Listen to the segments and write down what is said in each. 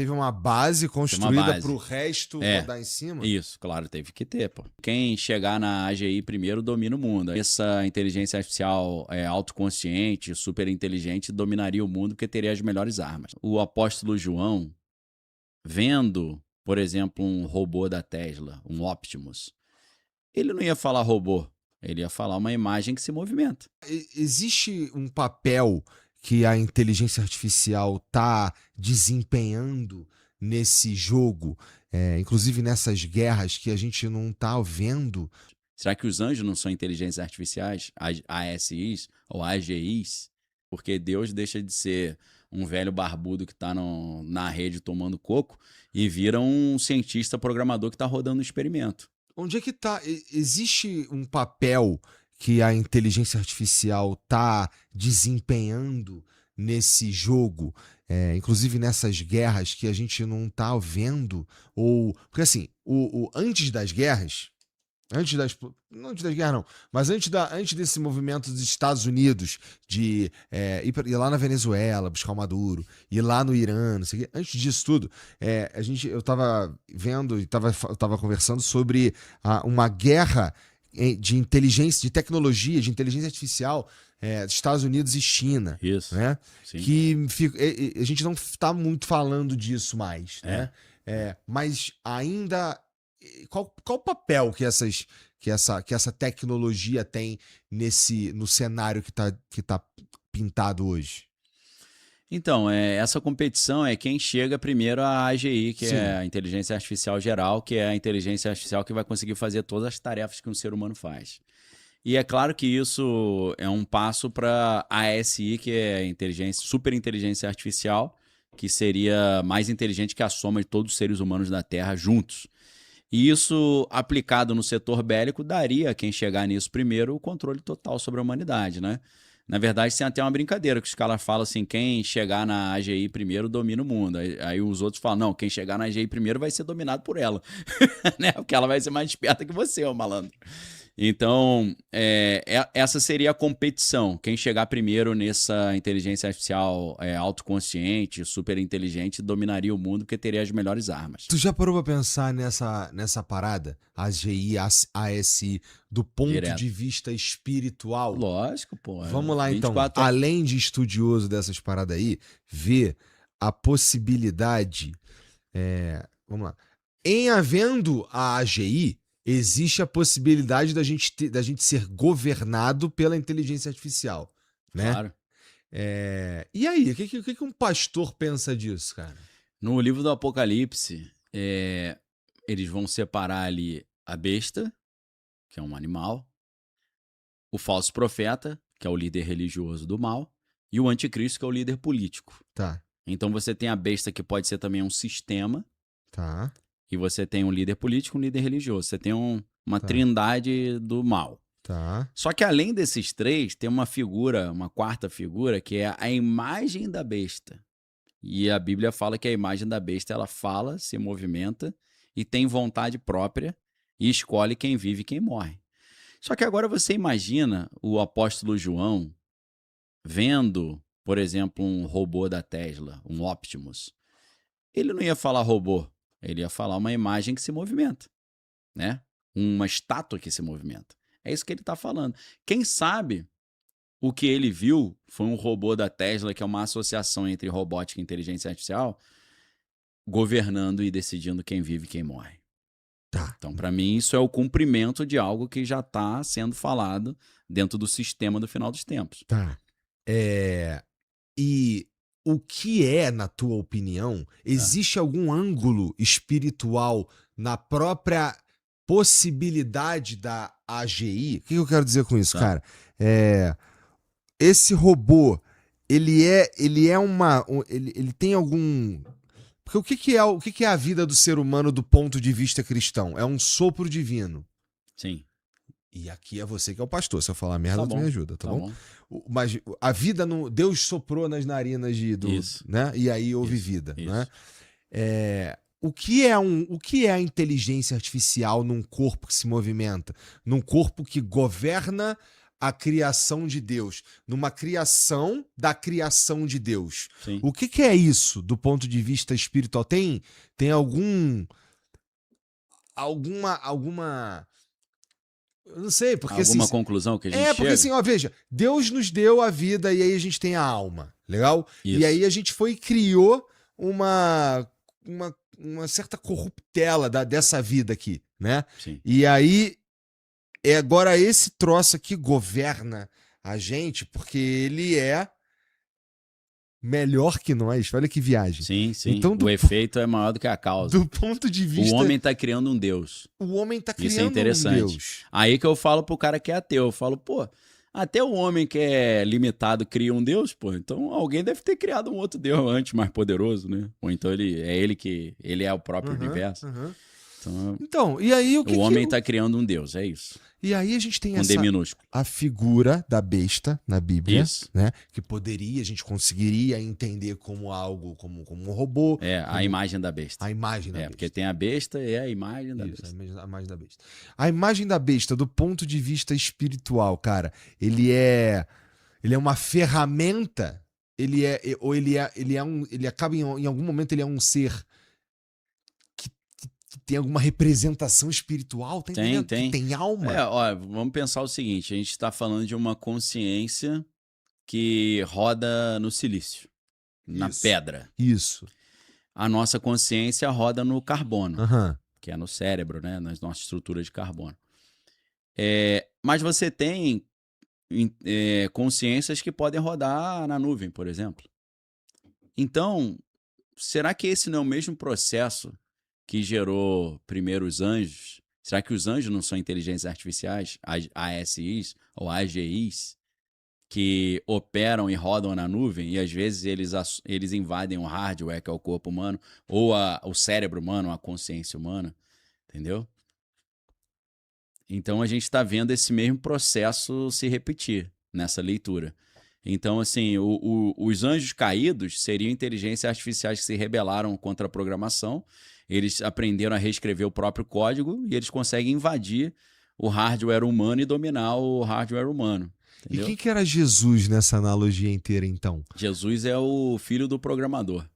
Teve uma base Tem uma construída base. para o resto É. rodar em cima? Isso, claro, teve que ter, pô. Quem chegar na AGI primeiro domina o mundo. Essa inteligência artificial autoconsciente, super inteligente, dominaria o mundo porque teria as melhores armas. O apóstolo João, vendo, por exemplo, um robô da Tesla, um Optimus, ele não ia falar robô, ele ia falar uma imagem que se movimenta. Existe um papel que a inteligência artificial está desempenhando nesse jogo, inclusive nessas guerras que a gente não está vendo? Será que os anjos não são inteligências artificiais, ASIs ou AGIs? Porque Deus deixa de ser um velho barbudo que está na rede tomando coco e vira um cientista programador que está rodando um experimento. Onde é que está? Existe um papel que a inteligência artificial está desempenhando nesse jogo, inclusive nessas guerras que a gente não está vendo? Porque assim, antes das guerras, não antes das guerras não, mas antes desse movimento dos Estados Unidos de ir lá na Venezuela buscar o Maduro, ir lá no Irã, não sei o quê, antes disso tudo, eu tava vendo e tava conversando sobre uma guerra de inteligência, de tecnologia, de inteligência artificial dos Estados Unidos e China. Isso. Né? Sim. Que a gente não está muito falando disso mais, né? Mas ainda... Qual o papel que essa tecnologia tem no cenário que tá pintado hoje? Então, essa competição é quem chega primeiro à AGI, que Sim. é a inteligência artificial geral, que é a inteligência artificial que vai conseguir fazer todas as tarefas que um ser humano faz. E é claro que isso é um passo para a ASI, que é a super inteligência artificial, que seria mais inteligente que a soma de todos os seres humanos da Terra juntos. E isso, aplicado no setor bélico, daria a quem chegar nisso primeiro o controle total sobre a humanidade, né? Na verdade, tem até uma brincadeira que os caras falam assim, quem chegar na AGI primeiro domina o mundo. Aí os outros falam, não, quem chegar na AGI primeiro vai ser dominado por ela, né? Porque ela vai ser mais esperta que você, ô malandro. Então, essa seria a competição. Quem chegar primeiro nessa inteligência artificial autoconsciente, super inteligente, dominaria o mundo porque teria as melhores armas. Tu já parou pra pensar nessa parada, AGI, ASI, do ponto Direto. de vista espiritual? Lógico, pô. Vamos lá, 24 então. Além de estudioso dessas paradas aí, ver a possibilidade... vamos lá. Em havendo a AGI, existe a possibilidade da gente ser governado pela inteligência artificial, né? Claro. E aí, o que um pastor pensa disso, cara? No livro do Apocalipse, eles vão separar ali a besta, que é um animal, o falso profeta, que é o líder religioso do mal, e o anticristo, que é o líder político. Tá. Então você tem a besta, que pode ser também um sistema, Tá. e você tem um líder político e um líder religioso. Você tem uma trindade do mal. Tá. Só que além desses três, tem uma figura, uma quarta figura, que é a imagem da besta. E a Bíblia fala que a imagem da besta, ela fala, se movimenta e tem vontade própria e escolhe quem vive e quem morre. Só que agora você imagina o apóstolo João vendo, por exemplo, um robô da Tesla, um Optimus. Ele não ia falar robô, ele ia falar uma imagem que se movimenta, né? Uma estátua que se movimenta. É isso que ele está falando. Quem sabe o que ele viu foi um robô da Tesla, que é uma associação entre robótica e inteligência artificial, governando e decidindo quem vive e quem morre. Tá. Então, para mim, isso é o cumprimento de algo que já está sendo falado dentro do sistema do final dos tempos. Tá. E o que na tua opinião, existe algum ângulo espiritual na própria possibilidade da AGI? O que eu quero dizer com isso, cara? Esse robô, ele tem algum... Porque o que é a vida do ser humano do ponto de vista cristão? É um sopro divino. Sim. E aqui é você que é o pastor. Se eu falar merda, tu me ajuda, tá bom? Mas a vida, Deus soprou nas narinas Isso. né? E aí houve vida, Isso. né? O que é a inteligência artificial num corpo que se movimenta? Num corpo que governa a criação de Deus, numa criação da criação de Deus. Sim. O que é isso do ponto de vista espiritual? Tem alguma eu não sei, porque Alguma assim, conclusão que a gente porque chega? assim, ó, veja, Deus nos deu a vida e aí a gente tem a alma, legal? Isso. E aí a gente foi e criou uma certa corruptela dessa vida aqui, né? Sim. E aí, agora esse troço aqui governa a gente porque ele é melhor que nós. Olha que viagem. Sim, sim. Então, O efeito é maior do que a causa. do ponto de vista... O homem tá criando um Deus. O homem tá Isso criando é interessante. um Deus. Aí que eu falo pro cara que é ateu. Eu falo, pô, até o homem que é limitado cria um Deus, pô. Então alguém deve ter criado um outro Deus antes, mais poderoso, né? Ou então ele é o próprio universo. Então, e aí o homem tá criando um Deus, é isso. E aí a gente tem Com D minúsculo. a figura da besta na Bíblia, Isso. né? Que a gente conseguiria entender como algo, como um robô. A imagem da besta. A imagem da besta. Porque tem a besta e a imagem da besta. A imagem da besta. A imagem da besta, do ponto de vista espiritual, cara, ele é uma ferramenta, ele acaba em algum momento ele é um ser que tem alguma representação espiritual, tá entendendo? Tem. Que tem alma. Vamos pensar o seguinte, a gente está falando de uma consciência que roda no silício, na pedra. Isso. A nossa consciência roda no carbono, Uhum. que é no cérebro, né? Nas nossas estruturas de carbono. Mas você tem consciências que podem rodar na nuvem, por exemplo. Então, será que esse não é o mesmo processo que gerou primeiro os anjos? Será que os anjos não são inteligências artificiais, ASIs ou AGIs, que operam e rodam na nuvem e às vezes eles invadem o hardware, que é o corpo humano, ou o cérebro humano, a consciência humana, entendeu? Então a gente está vendo esse mesmo processo se repetir nessa leitura. Então, assim, os anjos caídos seriam inteligências artificiais que se rebelaram contra a programação. Eles aprenderam a reescrever o próprio código e eles conseguem invadir o hardware humano e dominar o hardware humano. Entendeu? E quem que era Jesus nessa analogia inteira, então? Jesus é o filho do programador.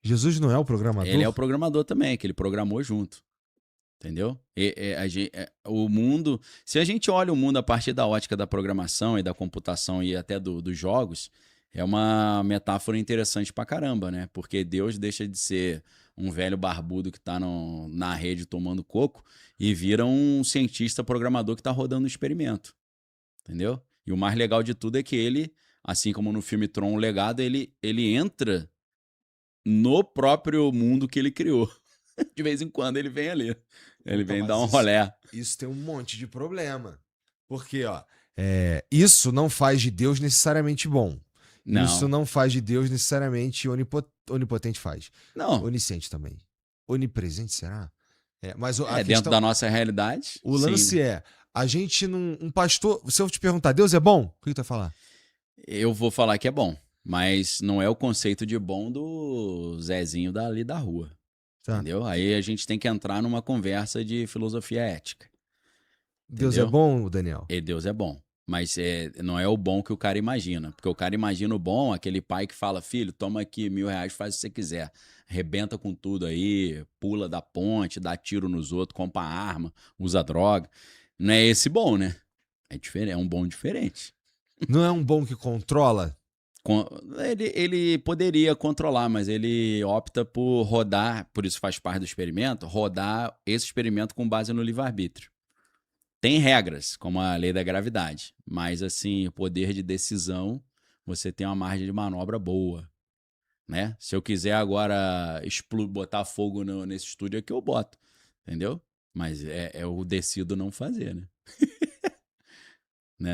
Jesus não é o programador? Ele é o programador também, que ele programou junto. Entendeu? O mundo... Se a gente olha o mundo a partir da ótica da programação e da computação e até dos jogos, é uma metáfora interessante pra caramba, né? Porque Deus deixa de ser um velho barbudo que tá na rede tomando coco e vira um cientista programador que tá rodando um experimento. Entendeu? E o mais legal de tudo é que ele, assim como no filme Tron, o Legado, ele entra no próprio mundo que ele criou. De vez em quando ele vem ali. Ele vem dar um rolé. Isso tem um monte de problema. Porque, isso não faz de Deus necessariamente bom. Não. Isso não faz de Deus necessariamente onipotente faz. Não. Onisciente também. Onipresente, será? Mas dentro da nossa realidade. O lance a gente não... Um pastor... Se eu te perguntar, Deus é bom? O que tu vai falar? Eu vou falar que é bom. Mas não é o conceito de bom do Zezinho dali da rua. Tá. Entendeu? Aí a gente tem que entrar numa conversa de filosofia ética. Deus é bom, Daniel? Deus é bom. Mas não é o bom que o cara imagina. Porque o cara imagina o bom, aquele pai que fala, filho, toma aqui R$1.000, faz o que você quiser. Arrebenta com tudo aí, pula da ponte, dá tiro nos outros, compra arma, usa droga. Não é esse bom, né? É diferente, é um bom diferente. Não é um bom que controla? Ele poderia controlar, mas ele opta por rodar, por isso faz parte do experimento, rodar esse experimento com base no livre-arbítrio. Tem regras, como a lei da gravidade, mas assim, o poder de decisão, você tem uma margem de manobra boa, né? Se eu quiser agora botar fogo nesse estúdio aqui, eu boto, entendeu? Mas eu decido não fazer, né?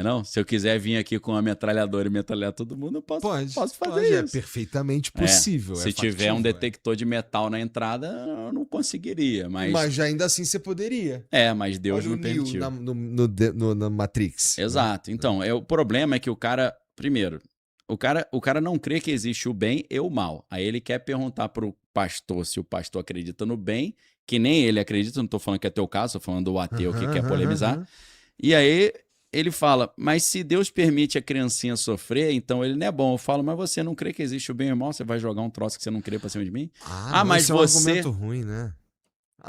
Não? Se eu quiser vir aqui com uma metralhadora e metralhar todo mundo, eu posso fazer isso. É perfeitamente possível. Se tiver um detector de metal na entrada, eu não conseguiria. Mas ainda assim você poderia. Mas Deus não permitiu. Na Matrix. Exato. Né? Então, o problema é que o cara... Primeiro, o cara não crê que existe o bem e o mal. Aí ele quer perguntar pro pastor se o pastor acredita no bem, que nem ele acredita. Não tô falando que é teu caso, tô falando do ateu que quer polemizar. E aí... ele fala, mas se Deus permite a criancinha sofrer, então ele não é bom. Eu falo, mas você não crê que existe o bem e o mal? Você vai jogar um troço que você não crê pra cima de mim? Não, mas esse é um você... argumento ruim, né?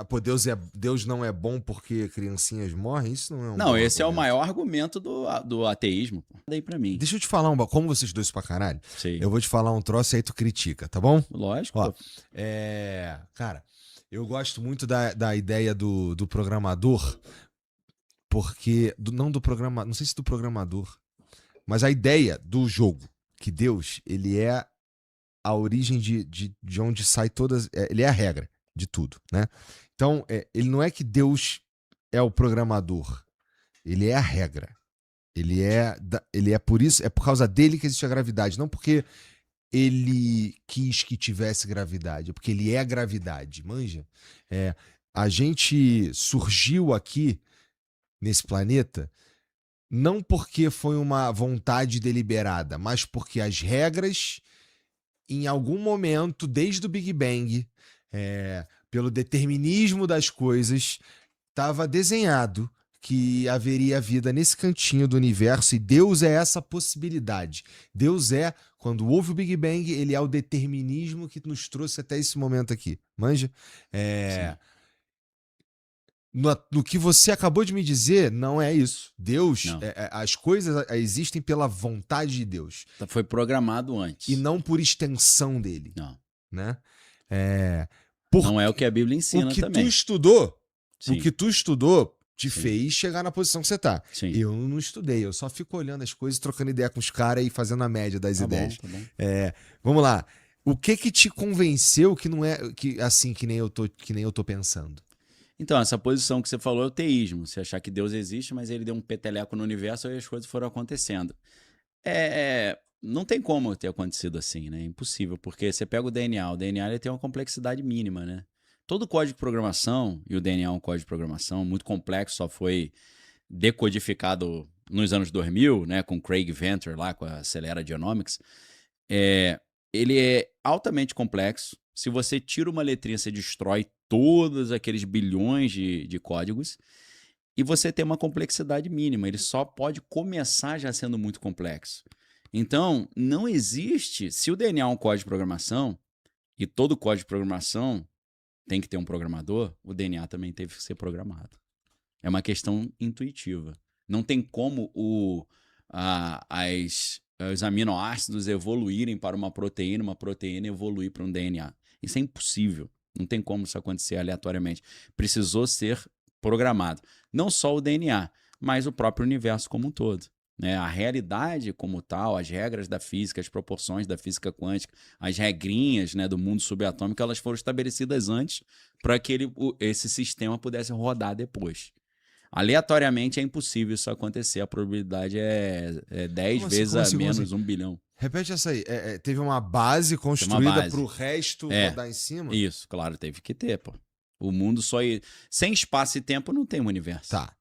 Pô, Deus não é bom porque criancinhas morrem? Isso não é um Não, bom esse é o argumento. maior argumento do ateísmo. Daí pra mim. Deixa eu te falar como vocês dois pra caralho. Sim. Eu vou te falar um troço e aí tu critica, tá bom? Lógico. Ó, cara, eu gosto muito da ideia do programador, porque... não do programador, não sei se do programador, mas a ideia do jogo, que Deus, ele é a origem de onde sai todas... ele é a regra de tudo, né? Então, ele não é que Deus é o programador, ele é a regra. Ele é por isso, é por causa dele que existe a gravidade, não porque ele quis que tivesse gravidade, é porque ele é a gravidade, manja? A gente surgiu aqui nesse planeta não porque foi uma vontade deliberada, mas porque as regras, em algum momento, desde o Big Bang, pelo determinismo das coisas, estava desenhado que haveria vida nesse cantinho do universo e Deus é essa possibilidade. Deus quando houve o Big Bang, ele é o determinismo que nos trouxe até esse momento aqui. Manja? No que você acabou de me dizer, não é isso. Deus, Não. as coisas existem pela vontade de Deus. Foi programado antes. E não por extensão dele. Não. Né? Não é o que a Bíblia ensina também. O que tu estudou te Sim. fez chegar na posição que você tá. Sim. Eu não estudei, eu só fico olhando as coisas, trocando ideia com os caras e fazendo a média das ideias. Bom, tá bom. Vamos lá. O que te convenceu que não é assim que nem eu tô pensando? Então, essa posição que você falou é o teísmo. Você achar que Deus existe, mas ele deu um peteleco no universo e as coisas foram acontecendo. Não tem como ter acontecido assim, né? É impossível, porque você pega o DNA ele tem uma complexidade mínima, né? Todo código de programação, e o DNA é um código de programação muito complexo, só foi decodificado nos anos 2000, né, com Craig Venter lá, com a Acelera Genomics, ele é altamente complexo. Se você tira uma letrinha, você destrói todos aqueles bilhões de códigos e você tem uma complexidade mínima. Ele só pode começar já sendo muito complexo. Então, não existe... Se o DNA é um código de programação, e todo código de programação tem que ter um programador, o DNA também teve que ser programado. É uma questão intuitiva. Não tem como os aminoácidos evoluírem para uma proteína evoluir para um DNA. Isso é impossível. Não tem como isso acontecer aleatoriamente. Precisou ser programado. Não só o DNA, mas o próprio universo como um todo. Né? A realidade como tal, as regras da física, as proporções da física quântica, as regrinhas, né, do mundo subatômico, elas foram estabelecidas antes para que esse sistema pudesse rodar depois. Aleatoriamente é impossível isso acontecer. A probabilidade é 10 vezes a menos 1 bilhão. Repete essa aí. Teve uma base construída para o resto rodar em cima? Isso, claro, teve que ter, pô. O mundo sem espaço e tempo não tem um universo. Tá.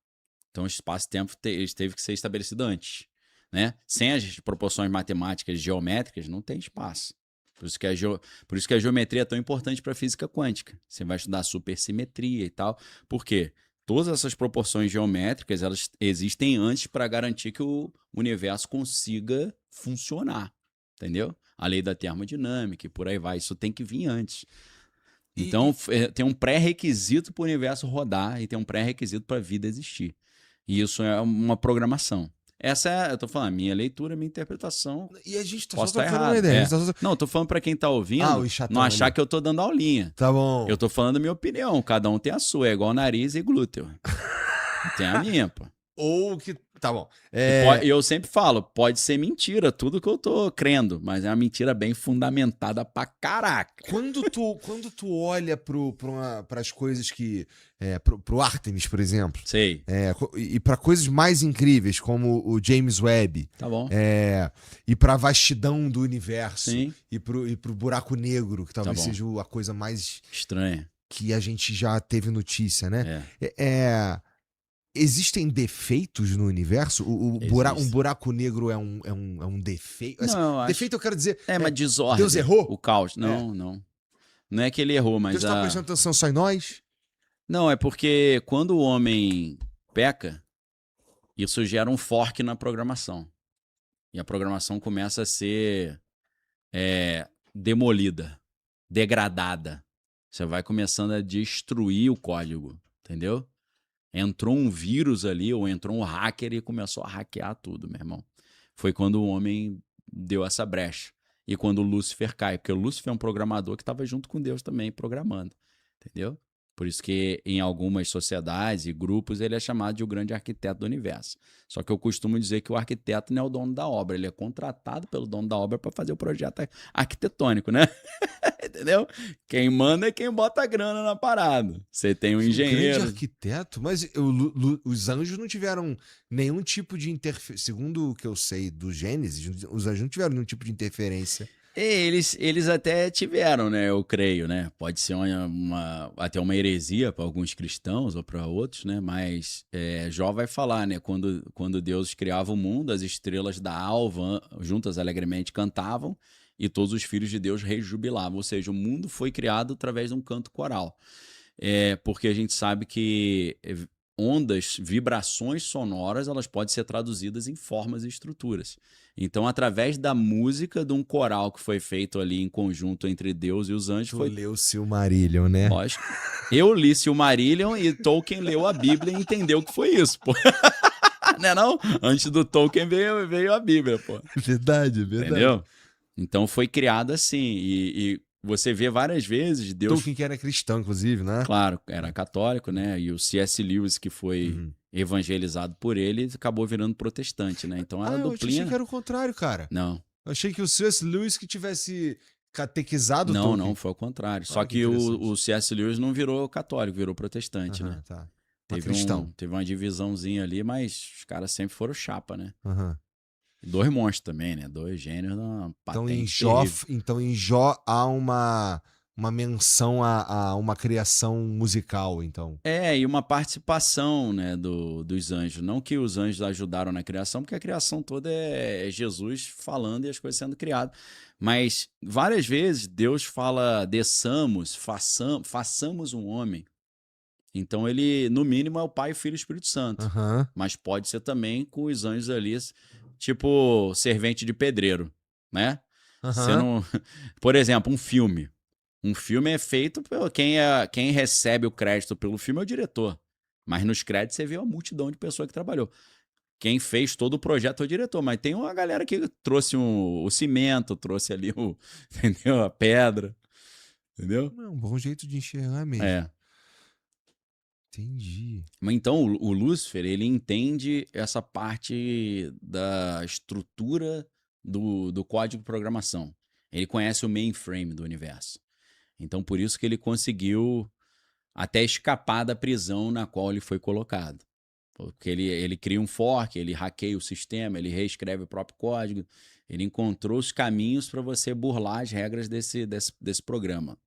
Então, o espaço e tempo teve que ser estabelecido antes. Né? Sem as proporções matemáticas geométricas, não tem espaço. Por isso que a geometria é tão importante para a física quântica. Você vai estudar supersimetria e tal. Por quê? Todas essas proporções geométricas, elas existem antes para garantir que o universo consiga funcionar. Entendeu? A lei da termodinâmica e por aí vai. Isso tem que vir antes. Então, tem um pré-requisito para o universo rodar e tem um pré-requisito para a vida existir. E isso é uma programação. Essa eu tô falando, minha leitura, minha interpretação. E a gente tá posso só estar trocando errado. uma ideia. Não, eu tô falando para quem tá ouvindo, não achar que eu tô dando aulinha. Tá bom. Eu tô falando a minha opinião, cada um tem a sua, é igual nariz e glúteo. Tem a minha, pô. Ou que... Tá bom. E eu sempre falo, pode ser mentira, tudo que eu tô crendo, mas é uma mentira bem fundamentada pra caraca. Quando tu olha pras coisas que... pro Artemis, por exemplo. Sei. E pra coisas mais incríveis, como o James Webb. Tá bom. E pra vastidão do universo. Sim. E pro buraco negro, que talvez Tá seja a coisa mais... estranha. Que a gente já teve notícia, né? Existem defeitos no universo? Um buraco negro é um defeito? Não, defeito eu quero dizer... mas desordem. Deus errou? O caos. Não, não. Não é que ele errou, mas... Deus tá prestando atenção só em nós? Não, é porque quando o homem peca isso gera um fork na programação. E a programação começa a ser demolida, degradada. Você vai começando a destruir o código, entendeu? Entrou um vírus ali, ou entrou um hacker e começou a hackear tudo, meu irmão. Foi quando o homem deu essa brecha. E quando o Lúcifer cai, porque o Lúcifer é um programador que estava junto com Deus também, programando, entendeu? Por isso que em algumas sociedades e grupos ele é chamado de o grande arquiteto do universo. Só que eu costumo dizer que o arquiteto não é o dono da obra, ele é contratado pelo dono da obra para fazer o projeto arquitetônico, né? Entendeu? Quem manda é quem bota a grana na parada. Você tem um engenheiro. Grande arquiteto, mas os anjos não tiveram nenhum tipo de interferência. Segundo o que eu sei do Gênesis, os anjos não tiveram nenhum tipo de interferência. Eles até tiveram, né? Eu creio, né? Pode ser até uma heresia para alguns cristãos ou para outros, né? Mas Jó vai falar, né? Quando Deus criava o mundo, as estrelas da alva juntas alegremente cantavam e todos os filhos de Deus rejubilavam. Ou seja, o mundo foi criado através de um canto coral. Porque a gente sabe que ondas, vibrações sonoras, elas podem ser traduzidas em formas e estruturas. Então, através da música de um coral que foi feito ali em conjunto entre Deus e os anjos... Tu leu Silmarillion, né? Lógico. Eu li Silmarillion e Tolkien leu a Bíblia e entendeu o que foi isso, pô. Não é não? Antes do Tolkien veio a Bíblia, pô. Verdade. Entendeu? Então, foi criado assim. E você vê várias vezes Deus... Tolkien que era cristão, inclusive, né? Claro, era católico, né? E o C.S. Lewis, que foi evangelizado por ele, acabou virando protestante, né? Então era eu duplinha. achei que era o contrário, cara. Não. Eu achei que o C.S. Lewis que tivesse catequizado Não, Tolkien. não, foi ao contrário. Só que o C.S. Lewis não virou católico, virou protestante, né? Tá. Teve uma divisãozinha ali, mas os caras sempre foram chapa, né? Uhum. Dois monstros também, né? Dois gênios na patente Então em Jó há uma menção a uma criação musical, então. E uma participação, né, dos anjos. Não que os anjos ajudaram na criação, porque a criação toda é Jesus falando e as coisas sendo criadas. Mas várias vezes Deus fala, desçamos, façamos um homem. Então ele, no mínimo, é o Pai, o Filho e o Espírito Santo. Uhum. Mas pode ser também com os anjos ali, tipo servente de pedreiro, né? Você não... Por exemplo, um filme. Um filme é feito por quem recebe o crédito pelo filme é o diretor. Mas nos créditos você vê uma multidão de pessoas que trabalhou. Quem fez todo o projeto é o diretor, mas tem uma galera que trouxe o cimento, trouxe ali entendeu? A pedra. Entendeu? É um bom jeito de enxergar mesmo. Entendi. Mas então o Lúcifer, ele entende essa parte da estrutura do código de programação. Ele conhece o mainframe do universo. Então, por isso que ele conseguiu até escapar da prisão na qual ele foi colocado. Porque ele cria um fork, ele hackeia o sistema, ele reescreve o próprio código. Ele encontrou os caminhos para você burlar as regras desse programa.